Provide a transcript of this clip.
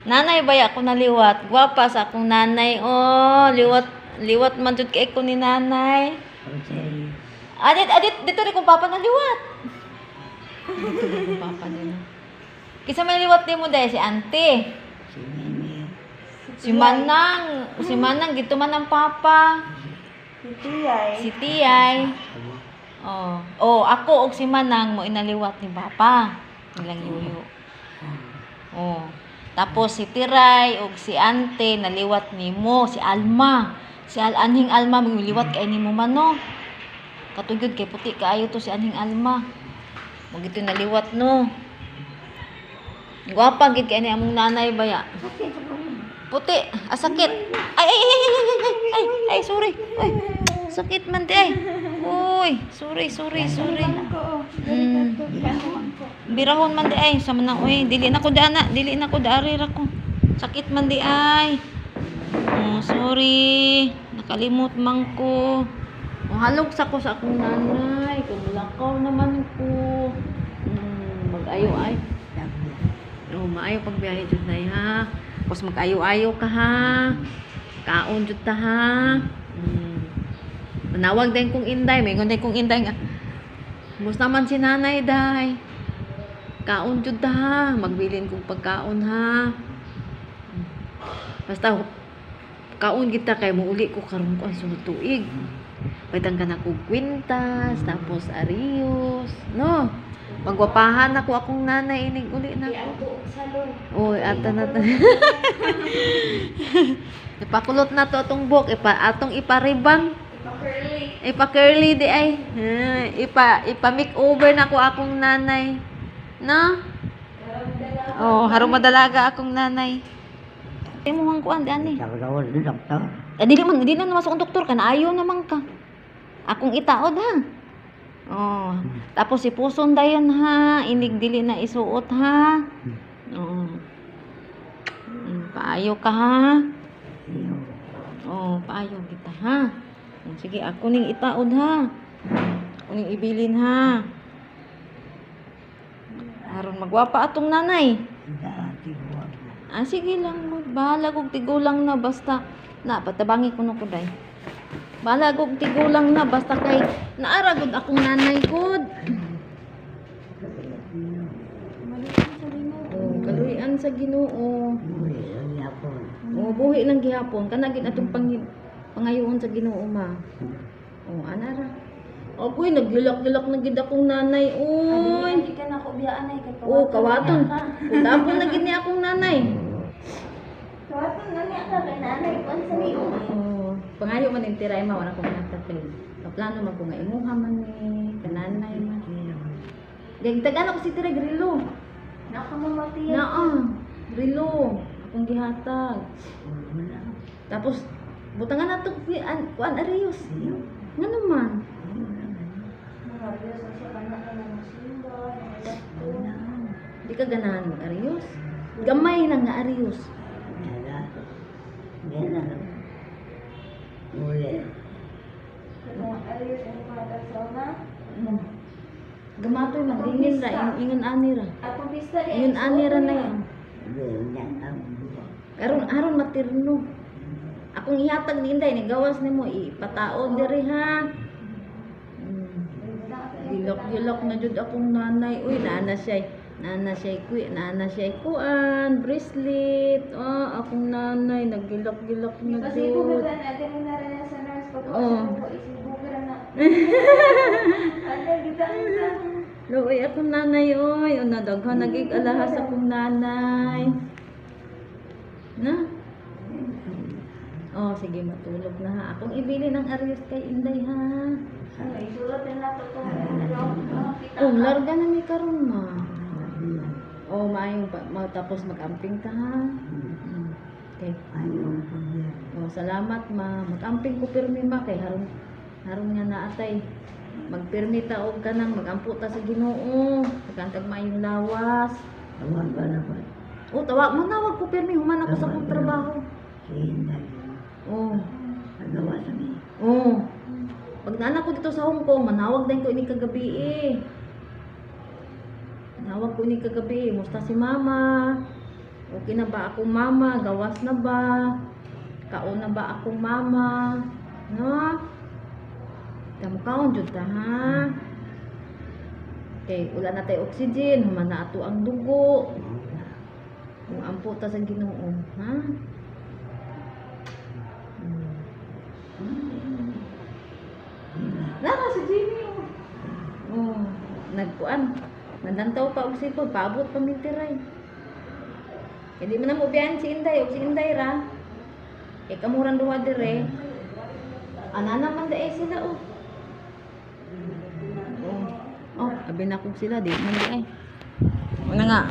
Nanay ba ako naliwat? Gwapa sa akong nanay. Oh, liwat man jud kay ko ni nanay. Okay. Dito rin kong papa naliwat. Dito rin kong papa din. Kisa may liwat din mo dahil si auntie. Si Nene. Si Manang, gito man ang papa. Si Tiyay. Si Tiyay. Oh, ako og si Manang mo inaliwat ni papa. Nilang yuyo. Oh. Tapos si Tiray og si Ante naliwat nimo, si Alma. Si Anhing Alma magliwat kay nimo man no. Katugod kay puti kaayo to si Anhing Alma. Mo gito naliwat no. Gwapa gid kay ni among nanay baya. Puti, sakit. Ay, sorry. Ay, sakit man di ay. Uy, sorry. Birahon man di ay. Sama na, uy, dili na ko dari ra ko. Sakit man di ay. Oh, sorry. Nakalimot man ko. Halog sa ko sa akong nanay. Kumulakaw naman ko. Mag-ayo ay. Oh, maayo pagbiyahe jud nay ha. Tapos mag-ayo-ayo ka ha. Kaon jud ta ha. Manawag din kong inday, may ngunday kong inday nga. Mus naman si nanay day. Kaon jud ta ha. Magbilin kong pagkaon ha. Basta kaon kita kay muuli ko karon ko ang sunod tuig. Paitan ka na kog kwintas, tapos arios, no? Magwapahan ako akong nanay inig uli na ko. Oy, ata na to. Ipakulot na to atong buhok, atong iparibang. Ipa-curly di ay. Ipa-makeover na ko akong nanay. No? Oh, harong madalaga akong nanay. Ay mo hang kuan di ani. Sabi ni doktor. Dili na masuk ang doktor ka na ayaw naman ka. Akong itaod ha. Oh, tapos si puson dayon ha, inig dili na isuot ha. Oh. Paayo ka ha. Oh, paayo kita ha. Sige, ako ning itaod ha. Ako ning ibilin ha. Aron magwapa atong nanay. Sige lang, bahala kog tigulang na basta na patabangi ko no kuday. Bahala kog tigulang na basta kay naaragod akong nanay gud. Oh, kaluyan sa Ginoo. Oh, buhi lang gihapon. Kana gid atong pangayoon sa Ginoo ma. Oh, anara. Ako'y naglilak-lilak na gid akong nanay. Oy. Hindi ka na ko biyaan ay kay Oh, kawaton. Tapon na gid ni akong nanay. Kawaton na niya ka kay nanay kon sa niyo. Oh, pangayo man yung tiray ma wala ko nagtatay. Kaplano man ko nga imuha man ni kananay man. Gagtagan ako si Tiray Grilo. Nakamamatiyan. Naa, Grilo. Akong gihatag. Tapos butangan nato kuan Arios. Nga naman. Marios sa kanya ka ng simba. Di ka ganahan mag Arios. Gamay lang nga Arios. Kung Arios ang pagkasaw na. Gamatoy magdingin ra ingon ani ra. Atong pista di. Ingon ani ra na yan. Aron matirno. Akong ihatag ni Inday ni gawas nimo ipataon diri ha. Gilok na jud akong nanay. Uy, nana siya kuan, bracelet. Akong nanay naggilak-gilak na Kasi ko jud. ba natin mo na rin sa nurse pag Oo. isibugan na. Ano kita sa Loy akong nanay oy, daghan nagig alahas akong nanay. Na? Oh, sige matulog na ha. Akong ibili ng Arios kay Inday ha. isulat na to to. Oh, larga na mi karon ma. Oh, maayong tapos mag-amping ka ha. Okay. Oh, salamat ma. Mag-amping ko pirmi ma kay haron nga naatay. Magpirmi ta og kanang magampo ta sa Ginoo. Pagkantag maayong lawas. Oh, manawag ko pirmi human ako sa kong trabaho. Oh. Oh. Pag naanak ko dito sa Hong Kong, manawag din ko ini kagabi eh. Manawag ko ini kagabi. Musta si mama? Okay na ba akong mama? Gawas na ba? Kaon na ba akong mama? No? Kamukaon jud ta ha. Okay, wala na tayo oxygen, human na ato ang dugo. Kung ampo ta sa Ginoo, ha? Nara si Jimmy. Oh, nagkuan. Nandantaw pa og sipod, paabot pa mintiray. Hindi mo na mo biyan si Inday, og si Inday ra. Kamuran duha dire. Ana naman dae sila oh. Oh, abi na kog sila di man di ay. Una nga.